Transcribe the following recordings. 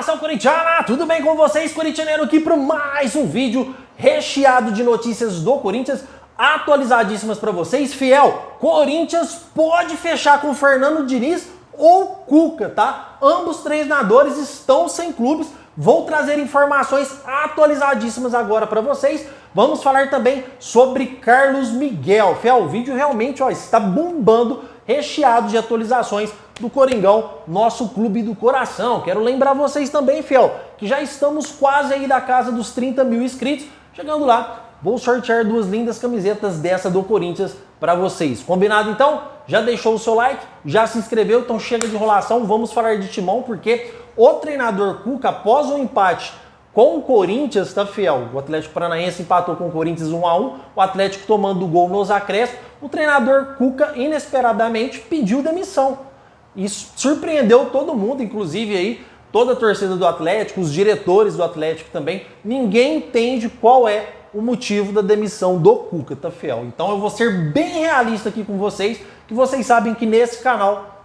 Nação Corintiana, tudo bem com vocês, corintianeiro, aqui para mais um vídeo recheado de notícias do Corinthians, atualizadíssimas para vocês. Fiel, Corinthians pode fechar com Fernando Diniz ou Cuca, tá? Ambos treinadores estão sem clubes. Vou trazer informações atualizadíssimas agora para vocês. Vamos falar também sobre Carlos Miguel. Fiel, o vídeo realmente está bombando, recheado de atualizações do Coringão, nosso clube do coração. Quero lembrar vocês também, Fiel, que já estamos quase aí da casa dos 30 mil inscritos. Chegando lá, vou sortear duas lindas camisetas dessa do Corinthians para vocês. Combinado então? Já deixou o seu like? Já se inscreveu? Então chega de enrolação, vamos falar de timão, porque o treinador Cuca, após o empate com o Corinthians, tá, Fiel? O Atlético Paranaense empatou com o Corinthians 1-1, o Atlético tomando o gol nos acréscimos, o treinador Cuca inesperadamente pediu demissão. Isso surpreendeu todo mundo, inclusive aí toda a torcida do Atlético, os diretores do Atlético também. Ninguém entende qual é o motivo da demissão do Cuca, tá, Fiel? Então eu vou ser bem realista aqui com vocês, que vocês sabem que nesse canal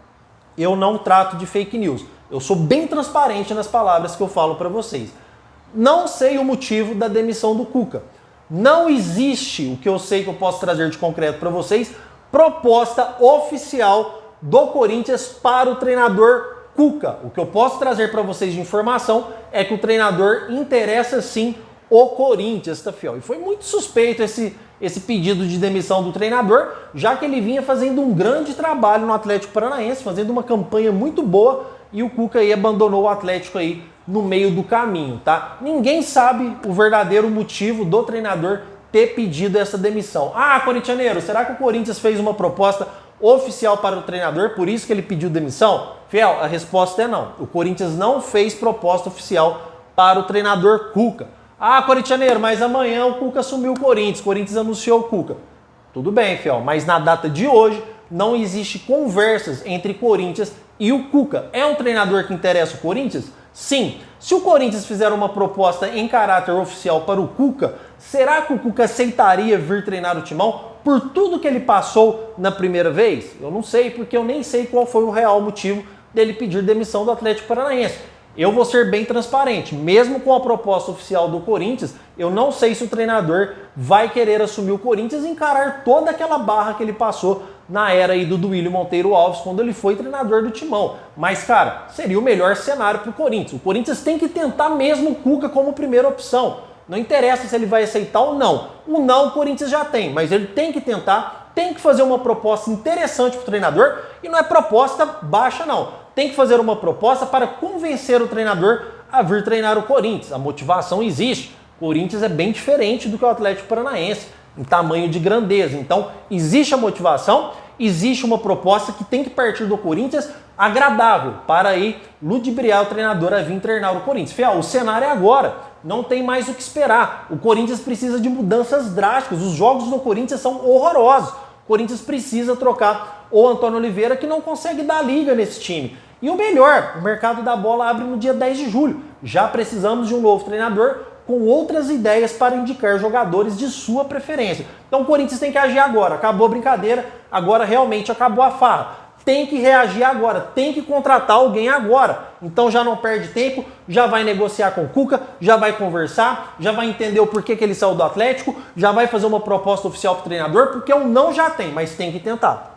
eu não trato de fake news. Eu sou bem transparente nas palavras que eu falo para vocês. Não sei o motivo da demissão do Cuca. Não existe, o que eu sei que eu posso trazer de concreto para vocês, proposta oficial do Corinthians para o treinador Cuca. O que eu posso trazer para vocês de informação é que o treinador interessa sim o Corinthians, tá, Fiel? E foi muito suspeito esse pedido de demissão do treinador, já que ele vinha fazendo um grande trabalho no Atlético Paranaense, fazendo uma campanha muito boa, e o Cuca aí abandonou o Atlético aí no meio do caminho, tá? Ninguém sabe o verdadeiro motivo do treinador ter pedido essa demissão. Ah, corintianeiro, será que o Corinthians fez uma proposta oficial para o treinador, por isso que ele pediu demissão? Fiel, a resposta é não. O Corinthians não fez proposta oficial para o treinador Cuca. Ah, corintianeiro, mas amanhã o Cuca assumiu o Corinthians anunciou o Cuca. Tudo bem, Fiel, mas na data de hoje não existe conversas entre Corinthians e o Cuca. É um treinador que interessa o Corinthians? Sim. Se o Corinthians fizer uma proposta em caráter oficial para o Cuca, será que o Cuca aceitaria vir treinar o Timão por tudo que ele passou na primeira vez? Eu não sei, porque eu nem sei qual foi o real motivo dele pedir demissão do Atlético Paranaense. Eu vou ser bem transparente, mesmo com a proposta oficial do Corinthians, eu não sei se o treinador vai querer assumir o Corinthians e encarar toda aquela barra que ele passou na era aí do Duílio Monteiro Alves, quando ele foi treinador do Timão. Mas, cara, seria o melhor cenário para o Corinthians. O Corinthians tem que tentar mesmo o Cuca como primeira opção. Não interessa se ele vai aceitar ou não. O não o Corinthians já tem, mas ele tem que tentar, tem que fazer uma proposta interessante para o treinador, e não é proposta baixa não. Tem que fazer uma proposta para convencer o treinador a vir treinar o Corinthians. A motivação existe. O Corinthians é bem diferente do que o Atlético Paranaense em tamanho de grandeza. Então, existe a motivação, existe uma proposta que tem que partir do Corinthians agradável para aí ludibriar o treinador a vir treinar o Corinthians. Fiel, o cenário é agora, não tem mais o que esperar. O Corinthians precisa de mudanças drásticas, os jogos do Corinthians são horrorosos. O Corinthians precisa trocar o Antônio Oliveira, que não consegue dar liga nesse time. E o melhor, o mercado da bola abre no dia 10 de julho. Já precisamos de um novo treinador com outras ideias para indicar jogadores de sua preferência. Então o Corinthians tem que agir agora. Acabou a brincadeira, agora realmente acabou a farra. Tem que reagir agora, tem que contratar alguém agora. Então já não perde tempo, já vai negociar com o Cuca, já vai conversar, já vai entender o porquê que ele saiu do Atlético, já vai fazer uma proposta oficial para o treinador, porque o não já tem, mas tem que tentar.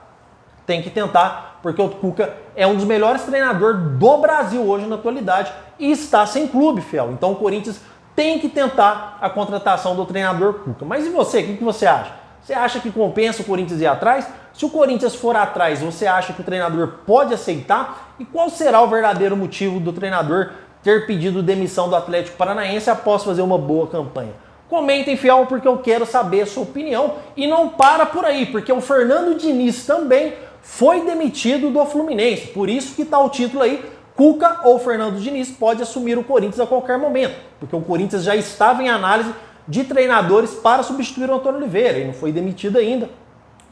Tem que tentar, porque o Cuca é um dos melhores treinadores do Brasil hoje na atualidade e está sem clube, Fiel. Então o Corinthians tem que tentar a contratação do treinador Cuca. Mas e você, o que você acha? Você acha que compensa o Corinthians ir atrás? Se o Corinthians for atrás, você acha que o treinador pode aceitar? E qual será o verdadeiro motivo do treinador ter pedido demissão do Atlético Paranaense após fazer uma boa campanha? Comentem, Fiel, porque eu quero saber a sua opinião. E não para por aí, porque o Fernando Diniz também foi demitido do Fluminense. Por isso que está o título aí, Cuca ou Fernando Diniz pode assumir o Corinthians a qualquer momento. Porque o Corinthians já estava em análise de treinadores para substituir o Antônio Oliveira e não foi demitido ainda,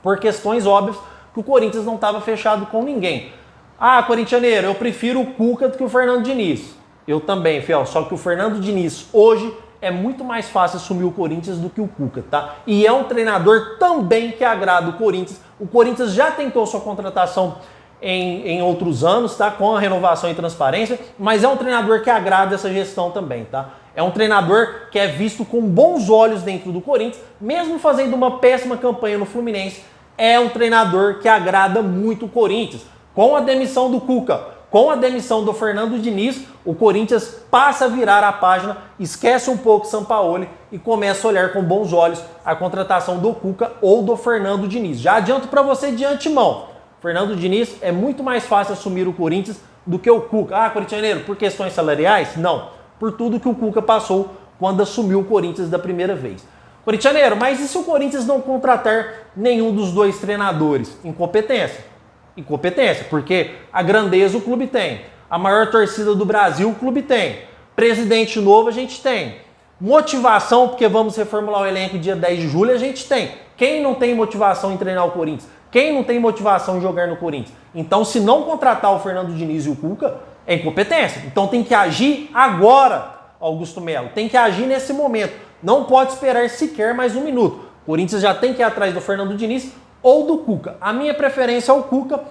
por questões óbvias que o Corinthians não estava fechado com ninguém. Ah, corintianeiro, eu prefiro o Cuca do que o Fernando Diniz. Eu também, Fiel, só que o Fernando Diniz hoje é muito mais fácil assumir o Corinthians do que o Cuca, tá? E é um treinador também que agrada o Corinthians. O Corinthians já tentou sua contratação em outros anos, tá? Com a renovação e transparência, mas é um treinador que agrada essa gestão também, tá? É um treinador que é visto com bons olhos dentro do Corinthians, mesmo fazendo uma péssima campanha no Fluminense, é um treinador que agrada muito o Corinthians. Com a demissão do Cuca, com a demissão do Fernando Diniz, o Corinthians passa a virar a página, esquece um pouco o Sampaoli e começa a olhar com bons olhos a contratação do Cuca ou do Fernando Diniz. Já adianto para você de antemão, Fernando Diniz é muito mais fácil assumir o Corinthians do que o Cuca. Ah, corintianeiro, por questões salariais? Não, por tudo que o Cuca passou quando assumiu o Corinthians da primeira vez. Corintianeiro, mas e se o Corinthians não contratar nenhum dos dois treinadores? Incompetência. Incompetência, porque a grandeza o clube tem, a maior torcida do Brasil o clube tem, presidente novo a gente tem, motivação, porque vamos reformular o elenco dia 10 de julho, a gente tem. Quem não tem motivação em treinar o Corinthians? Quem não tem motivação em jogar no Corinthians? Então, se não contratar o Fernando Diniz e o Cuca, é incompetência. Então tem que agir agora, Augusto Melo, tem que agir nesse momento, não pode esperar sequer mais um minuto. O Corinthians já tem que ir atrás do Fernando Diniz ou do Cuca. A minha preferência é o Cuca.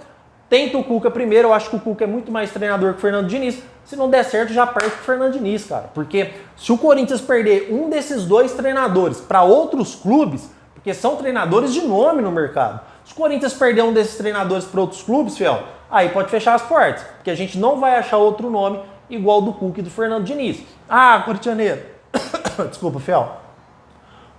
Tenta o Cuca primeiro. Eu acho que o Cuca é muito mais treinador que o Fernando Diniz. Se não der certo, já perde com o Fernando Diniz, cara. Porque se o Corinthians perder um desses dois treinadores para outros clubes, porque são treinadores de nome no mercado, se o Corinthians perder um desses treinadores para outros clubes, fiel, aí pode fechar as portas. Porque a gente não vai achar outro nome igual do Cuca e do Fernando Diniz. Ah, corintianeiro. Desculpa, fiel.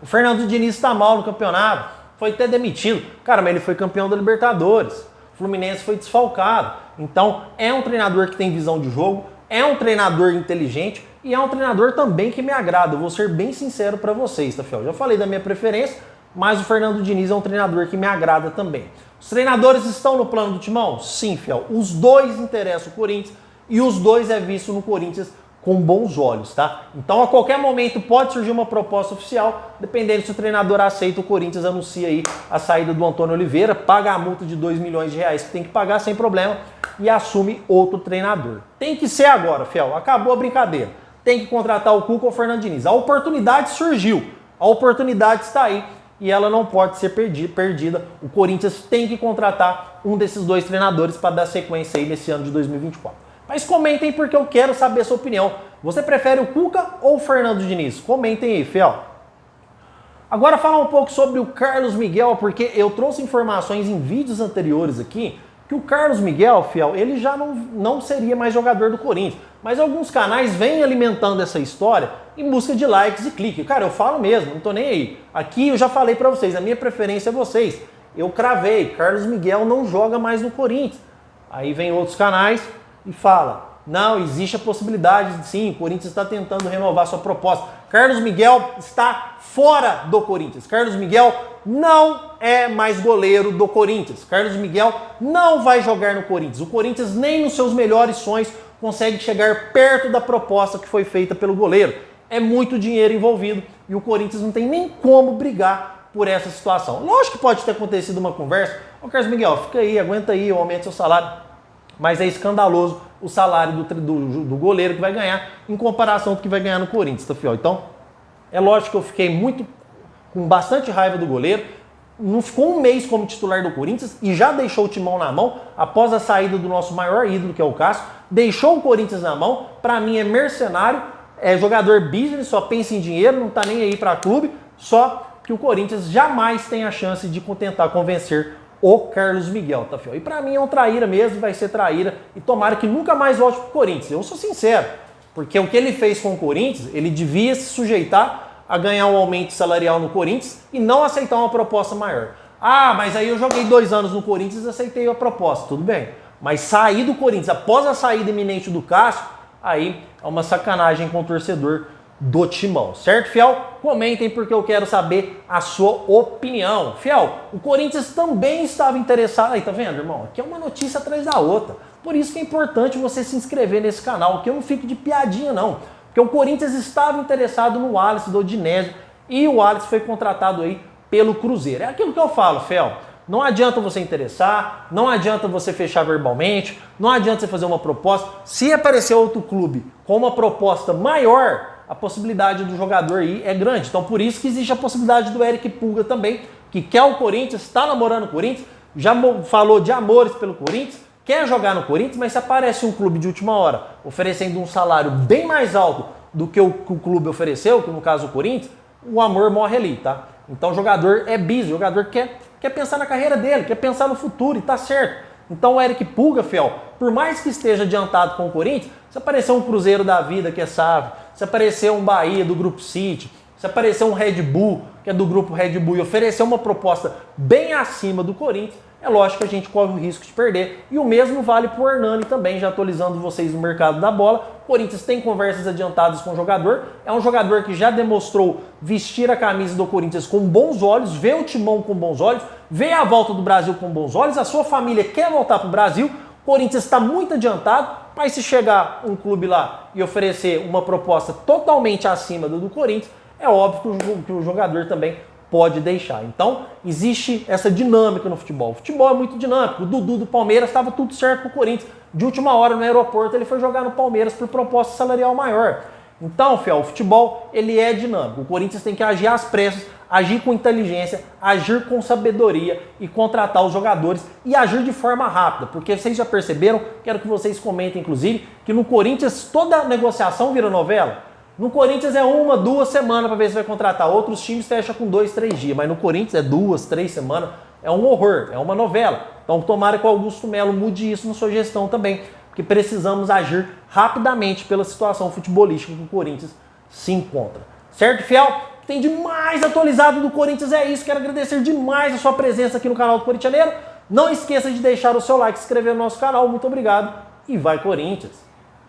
O Fernando Diniz está mal no campeonato. Foi até demitido. Cara, mas ele foi campeão da Libertadores. O Fluminense foi desfalcado. Então, é um treinador que tem visão de jogo, é um treinador inteligente e é um treinador também que me agrada. Eu vou ser bem sincero para vocês, tá, fiel? Já falei da minha preferência, mas o Fernando Diniz é um treinador que me agrada também. Os treinadores estão no plano do Timão? Sim, fiel. Os dois interessam o Corinthians e os dois é visto no Corinthians com bons olhos, tá? Então, a qualquer momento pode surgir uma proposta oficial, dependendo se o treinador aceita, o Corinthians anuncia aí a saída do Antônio Oliveira, paga a multa de 2 milhões de reais que tem que pagar sem problema e assume outro treinador. Tem que ser agora, fiel. Acabou a brincadeira. Tem que contratar o Cuca ou o Fernando Diniz. A oportunidade surgiu, a oportunidade está aí e ela não pode ser perdida. O Corinthians tem que contratar um desses dois treinadores para dar sequência aí nesse ano de 2024. Mas comentem porque eu quero saber a sua opinião. Você prefere o Cuca ou o Fernando Diniz? Comentem aí, fiel. Agora falar um pouco sobre o Carlos Miguel, porque eu trouxe informações em vídeos anteriores aqui que o Carlos Miguel, fiel, ele já não seria mais jogador do Corinthians. Mas alguns canais vêm alimentando essa história em busca de likes e cliques. Cara, eu falo mesmo, não tô nem aí. Aqui eu já falei pra vocês, a minha preferência é vocês. Eu cravei, Carlos Miguel não joga mais no Corinthians. Aí vem outros canais e fala, não, existe a possibilidade, sim, o Corinthians está tentando renovar sua proposta. Carlos Miguel está fora do Corinthians. Carlos Miguel não é mais goleiro do Corinthians. Carlos Miguel não vai jogar no Corinthians. O Corinthians nem nos seus melhores sonhos consegue chegar perto da proposta que foi feita pelo goleiro. É muito dinheiro envolvido e o Corinthians não tem nem como brigar por essa situação. Lógico que pode ter acontecido uma conversa. Ô Carlos Miguel, fica aí, aguenta aí, eu aumento seu salário. Mas é escandaloso o salário do goleiro que vai ganhar em comparação com o que vai ganhar no Corinthians, tá, fiel? Então, é lógico que eu fiquei com bastante raiva do goleiro. Não ficou um mês como titular do Corinthians e já deixou o timão na mão após a saída do nosso maior ídolo, que é o Cássio. Deixou o Corinthians na mão. Pra mim é mercenário, é jogador business, só pensa em dinheiro, não tá nem aí pra clube. Só que o Corinthians jamais tem a chance de tentar convencer o Carlos Miguel, tá, fiel? E pra mim é um traíra mesmo, vai ser traíra e tomara que nunca mais volte pro Corinthians. Eu sou sincero, porque o que ele fez com o Corinthians, ele devia se sujeitar a ganhar um aumento salarial no Corinthians e não aceitar uma proposta maior. Ah, mas aí eu joguei 2 anos no Corinthians e aceitei a proposta, tudo bem. Mas sair do Corinthians após a saída iminente do Cássio, aí é uma sacanagem com o torcedor do Timão, certo, fiel? Comentem porque eu quero saber a sua opinião. Fiel, o Corinthians também estava interessado. Aí, tá vendo, irmão? Aqui é uma notícia atrás da outra. Por isso que é importante você se inscrever nesse canal, que eu não fico de piadinha, não. Porque o Corinthians estava interessado no Wallace do Udinese e o Wallace foi contratado aí pelo Cruzeiro. É aquilo que eu falo, fiel. Não adianta você interessar, não adianta você fechar verbalmente, não adianta você fazer uma proposta. Se aparecer outro clube com uma proposta maior, a possibilidade do jogador aí é grande. Então, por isso que existe a possibilidade do Eric Pulga também, que quer o Corinthians, está namorando o Corinthians, já falou de amores pelo Corinthians, quer jogar no Corinthians, mas se aparece um clube de última hora oferecendo um salário bem mais alto do que o clube ofereceu, que no caso o Corinthians, o amor morre ali, tá? Então o jogador é busy, o jogador quer pensar na carreira dele, quer pensar no futuro e tá certo. Então o Eric Pulga, fiel, por mais que esteja adiantado com o Corinthians, se aparecer um Cruzeiro da vida que é SAF, se aparecer um Bahia do Grupo City, se aparecer um Red Bull, que é do Grupo Red Bull, e oferecer uma proposta bem acima do Corinthians, é lógico que a gente corre o risco de perder. E o mesmo vale para o Hernani também, já atualizando vocês no mercado da bola. O Corinthians tem conversas adiantadas com o jogador. É um jogador que já demonstrou vestir a camisa do Corinthians com bons olhos, vê o Timão com bons olhos, vê a volta do Brasil com bons olhos, a sua família quer voltar para o Brasil. O Corinthians está muito adiantado, mas se chegar um clube lá e oferecer uma proposta totalmente acima do Corinthians, é óbvio que o jogador também pode deixar. Então, existe essa dinâmica no futebol. O futebol é muito dinâmico. O Dudu do Palmeiras estava tudo certo com o Corinthians. De última hora, no aeroporto, ele foi jogar no Palmeiras por proposta salarial maior. Então, fiel, o futebol, ele é dinâmico. O Corinthians tem que agir às pressas, agir com inteligência, agir com sabedoria e contratar os jogadores e agir de forma rápida. Porque vocês já perceberam, quero que vocês comentem, inclusive, que no Corinthians toda negociação vira novela. No Corinthians é 1, 2 semanas para ver se vai contratar. Outros times fecham com 2, 3 dias. Mas no Corinthians é 2, 3 semanas. É um horror, é uma novela. Então tomara que o Augusto Melo mude isso na sua gestão também. Porque precisamos agir rapidamente pela situação futebolística que o Corinthians se encontra. Certo, fiel? Tem de mais atualizado do Corinthians, é isso. Quero agradecer demais a sua presença aqui no canal do Corintianeiro. Não esqueça de deixar o seu like, se inscrever no nosso canal. Muito obrigado e vai Corinthians!